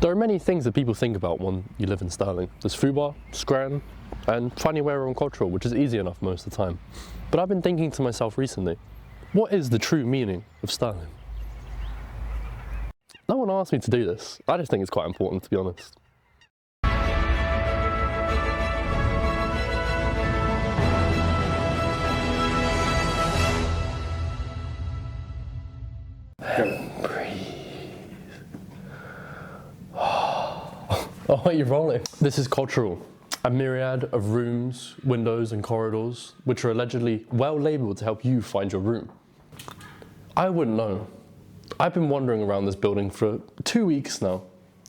There are many things that people think about when you live in Stirling. There's Fubar, Scran, and finding where on cultural, which is easy enough most of the time. But I've been thinking to myself recently, what is the true meaning of Stirling? No one asked me to do this. I just think it's quite important, to be honest. And breathe. Oh, you're rolling. This is cultural. A myriad of rooms, windows and corridors, which are allegedly well labelled to help you find your room. I wouldn't know. I've been wandering around this building for 2 weeks now.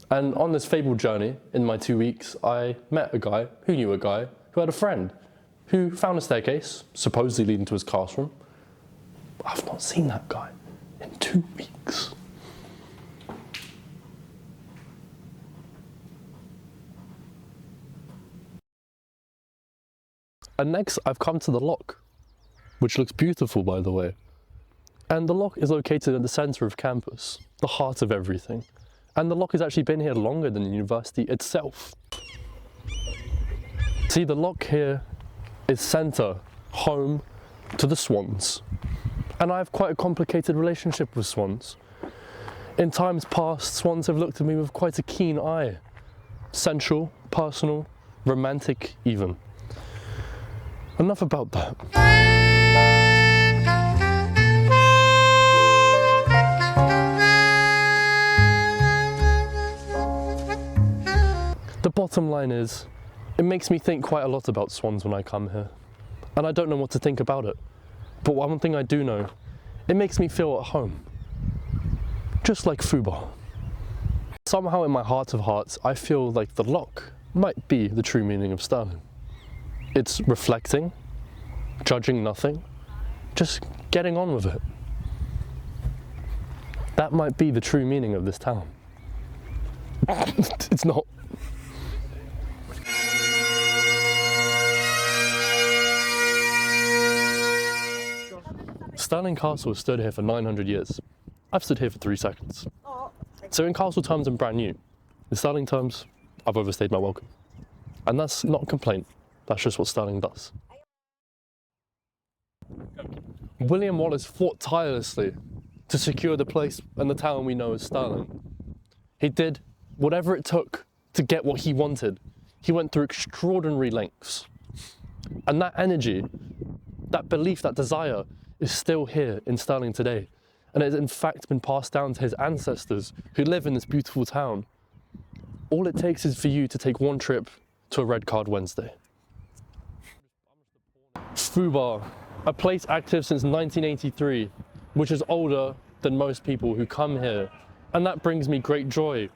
And on this fabled journey, in my 2 weeks, I met a guy who knew a guy who had a friend who found a staircase, supposedly leading to his classroom. I've not seen that guy in 2 weeks. And next, I've come to the lock, which looks beautiful, by the way. And the lock is located at the centre of campus, the heart of everything. And the lock has actually been here longer than the university itself. See, the lock here is centre, home to the swans. And I have quite a complicated relationship with swans. In times past, swans have looked at me with quite a keen eye. Sensual, personal, romantic even. Enough about that. The bottom line is, it makes me think quite a lot about swans when I come here. And I don't know what to think about it. But one thing I do know, it makes me feel at home. Just like Fubar. Somehow in my heart of hearts, I feel like the lock might be the true meaning of Stirling. It's reflecting, judging nothing, just getting on with it. That might be the true meaning of this town. It's not. Stirling Castle has stood here for 900 years. I've stood here for 3 seconds. So in castle terms, I'm brand new. In Stirling terms, I've overstayed my welcome. And that's not a complaint. That's just what Stirling does. William Wallace fought tirelessly to secure the place and the town we know as Stirling. He did whatever it took to get what he wanted. He went through extraordinary lengths. And that energy, that belief, that desire is still here in Stirling today. And it has in fact been passed down to his ancestors who live in this beautiful town. All it takes is for you to take one trip to a Red Card Wednesday. Fubar, a place active since 1983, which is older than most people who come here, and that brings me great joy.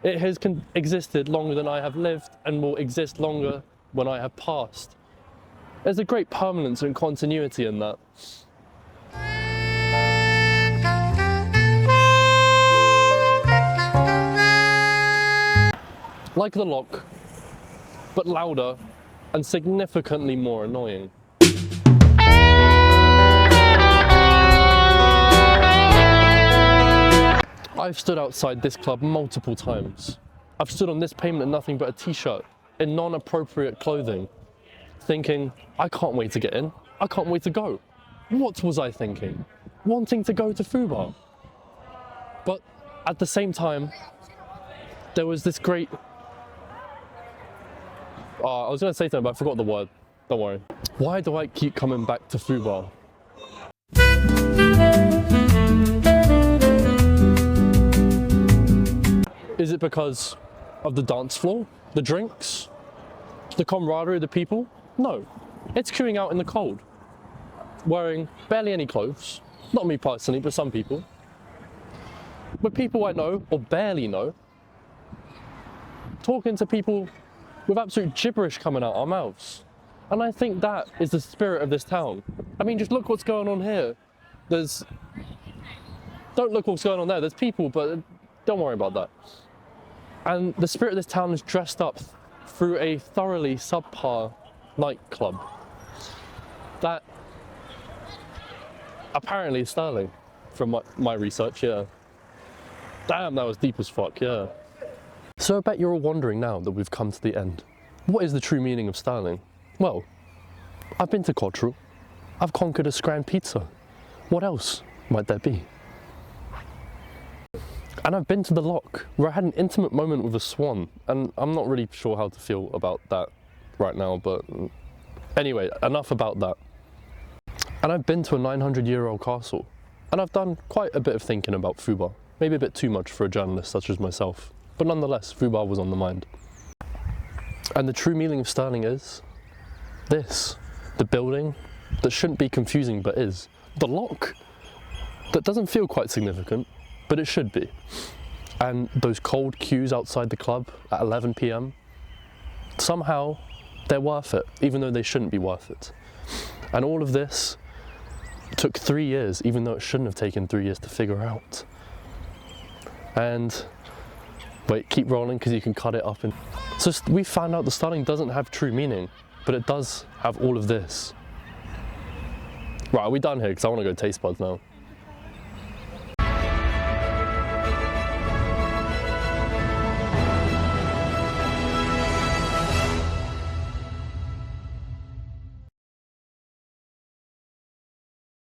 It has existed longer than I have lived and will exist longer when I have passed. There's a great permanence and continuity in that. Like the lock, but louder and significantly more annoying. I've stood outside this club multiple times. I've stood on this pavement in nothing but a t-shirt, in non-appropriate clothing, thinking, I can't wait to get in, I can't wait to go. What was I thinking? Wanting to go to Fubar. But at the same time, there was this great... I was going to say something, but I forgot the word. Don't worry. Why do I keep coming back to Fubar? Is it because of the dance floor, the drinks, the camaraderie of the people? No. It's queuing out in the cold, wearing barely any clothes. Not me personally, but some people. With people I know, or barely know, talking to people with absolute gibberish coming out our mouths. And I think that is the spirit of this town. I mean, just look what's going on here. Don't look what's going on there. There's people, but don't worry about that. And the spirit of this town is dressed up through a thoroughly subpar nightclub that apparently is Stirling, from my research, yeah. Damn, that was deep as fuck, yeah. So I bet you're all wondering now that we've come to the end. What is the true meaning of Stirling? Well, I've been to Cotterell. I've conquered a Scran pizza. What else might there be? And I've been to the lock, where I had an intimate moment with a swan, and I'm not really sure how to feel about that right now, but anyway, enough about that. And I've been to a 900-year-old castle, and I've done quite a bit of thinking about Fubar, maybe a bit too much for a journalist such as myself, but nonetheless, Fubar was on the mind. And the true meaning of Stirling is this, the building that shouldn't be confusing but is, the lock that doesn't feel quite significant, but it should be. And those cold queues outside the club at 11 p.m, somehow they're worth it, even though they shouldn't be worth it. And all of this took 3 years, even though it shouldn't have taken 3 years to figure out. And wait, keep rolling because you can cut it up. So we found out the Stirling doesn't have true meaning, but it does have all of this. Right, are we done here? Because I want to go taste buds now.